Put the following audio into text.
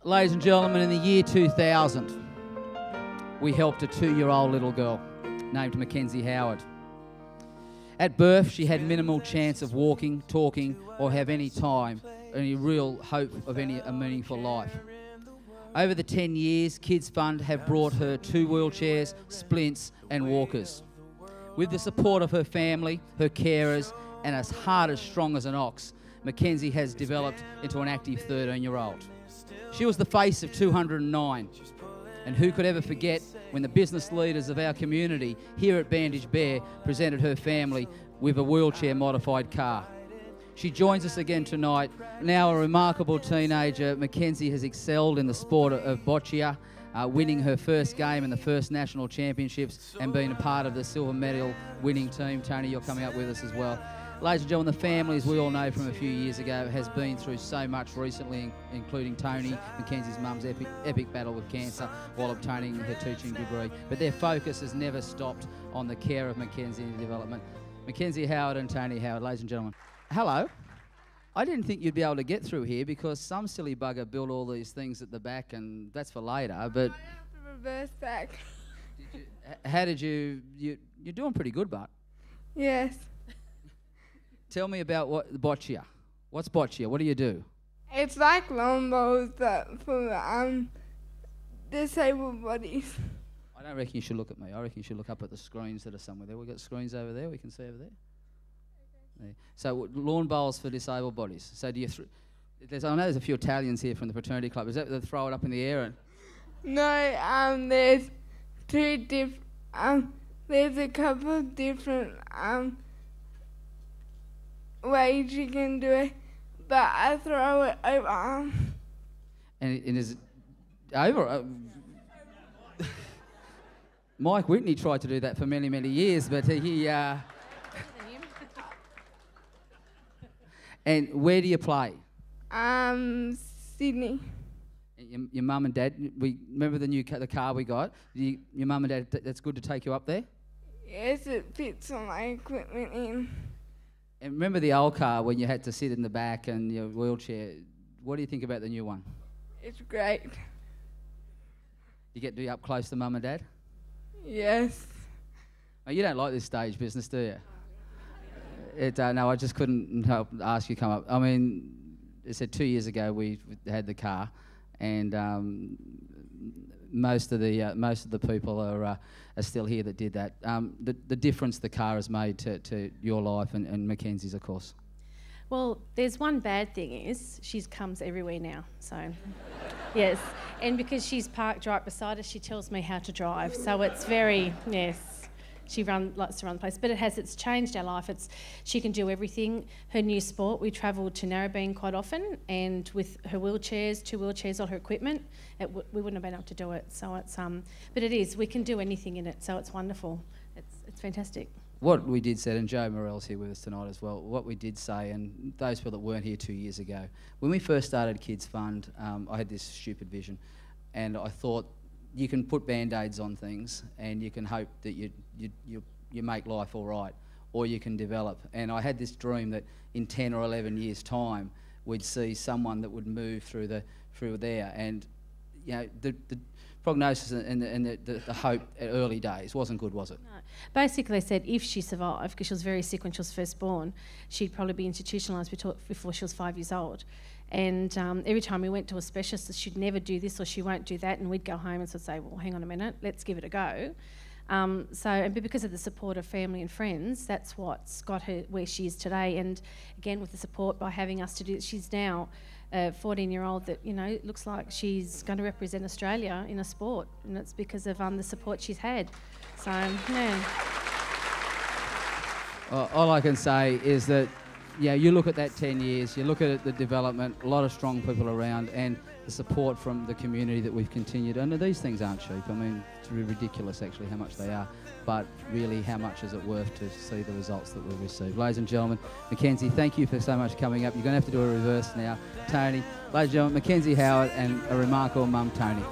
Ladies and gentlemen, in the year 2000, we helped a 2-year-old little girl named Mecenzie Howard. At birth, she had minimal chance of walking, talking, or have any real hope of a meaningful life. Over the 10 years, Kids Fund have brought her 2 wheelchairs, splints, and walkers. With the support of her family, her carers, and as hard as strong as an ox, Mecenzie has developed into an active 13-year-old. She was the face of 209, and who could ever forget when the business leaders of our community here at Bandage Bear presented her family with a wheelchair-modified car. She joins us again tonight. Now a remarkable teenager, Mecenzie has excelled in the sport of boccia, winning her first game in the first national championships and being a part of the silver medal winning team. Tony, you're coming up with us as well. Ladies and gentlemen, the family, as we all know from a few years ago, has been through so much recently, including Tony, Mencenzie's mum's epic battle with cancer while obtaining her teaching degree. But their focus has never stopped on the care of Mecenzie and development. Mecenzie Howard and Tony Howard, ladies and gentlemen. Hello. I didn't think you'd be able to get through here because some silly bugger built all these things at the back, and that's for later, but... I have to reverse back. How did you're doing pretty good, but... Yes. Tell me about boccia. What's boccia? What do you do? It's like lawn bowls for disabled bodies. I don't reckon you should look at me. I reckon you should look up at the screens that are somewhere there. We've got screens over there. We can see over there. Okay. So lawn bowls for disabled bodies. So do you... I know there's a few Italians here from the fraternity club. Is that they throw it up in the air? And No, there's 2 different... there's a couple of different... ways you can do it, but I throw it over. And is it over? Mike Whitney tried to do that for many, many years, but he... And where do you play? Sydney. Your mum and dad, we remember the car we got? Your mum and dad, that's good to take you up there? Yes, it fits all my equipment in. And remember the old car when you had to sit in the back and your wheelchair? What do you think about the new one? It's great. You get to be up close to mum and dad? Yes. Oh, you don't like this stage business, do you? No, I just couldn't help ask you to come up. I mean, it said 2 years ago we had the car, and most of the people are still here that did that. The difference the car has made to your life and Mencenzie's, of course. Well, there's one bad thing is she comes everywhere now. So, yes, and because she's parked right beside us, she tells me how to drive. So it's very She likes to run the place, but it's changed our life. She can do everything. Her new sport, we travelled to Narrabeen quite often, and with her wheelchairs, 2 wheelchairs, all her equipment, we wouldn't have been able to do it. So but it is, we can do anything in it, so it's wonderful. It's fantastic. What we did say, and Joe Morell's here with us tonight as well, what we did say, and those people that weren't here 2 years ago, when we first started Kids Fund, I had this stupid vision, and I thought, you can put band-aids on things and you can hope that you make life all right, or you can develop. And I had this dream that in 10 or 11 years' time we'd see someone that would move through there. And you know, the prognosis and the hope at early days wasn't good, was it? No. Basically, they said if she survived, because she was very sick when she was first born, she'd probably be institutionalised before she was 5 years old. And every time we went to a specialist, she'd never do this or she won't do that, and we'd go home and sort of say, well, hang on a minute, let's give it a go. But because of the support of family and friends, that's what's got her where she is today. And again, with the support by having us to do it, she's now a 14-year-old that, you know, looks like she's going to represent Australia in a sport, and it's because of the support she's had. So, yeah. Well, all I can say is that, yeah, you look at that 10 years, you look at the development, a lot of strong people around, and the support from the community that we've continued. And these things aren't cheap. I mean, it's ridiculous actually how much they are, but really how much is it worth to see the results that we've received. Ladies and gentlemen, Mecenzie, thank you for so much coming up. You're going to have to do a reverse now. Tony, ladies and gentlemen, Mecenzie Howard and a remarkable mum, Tony.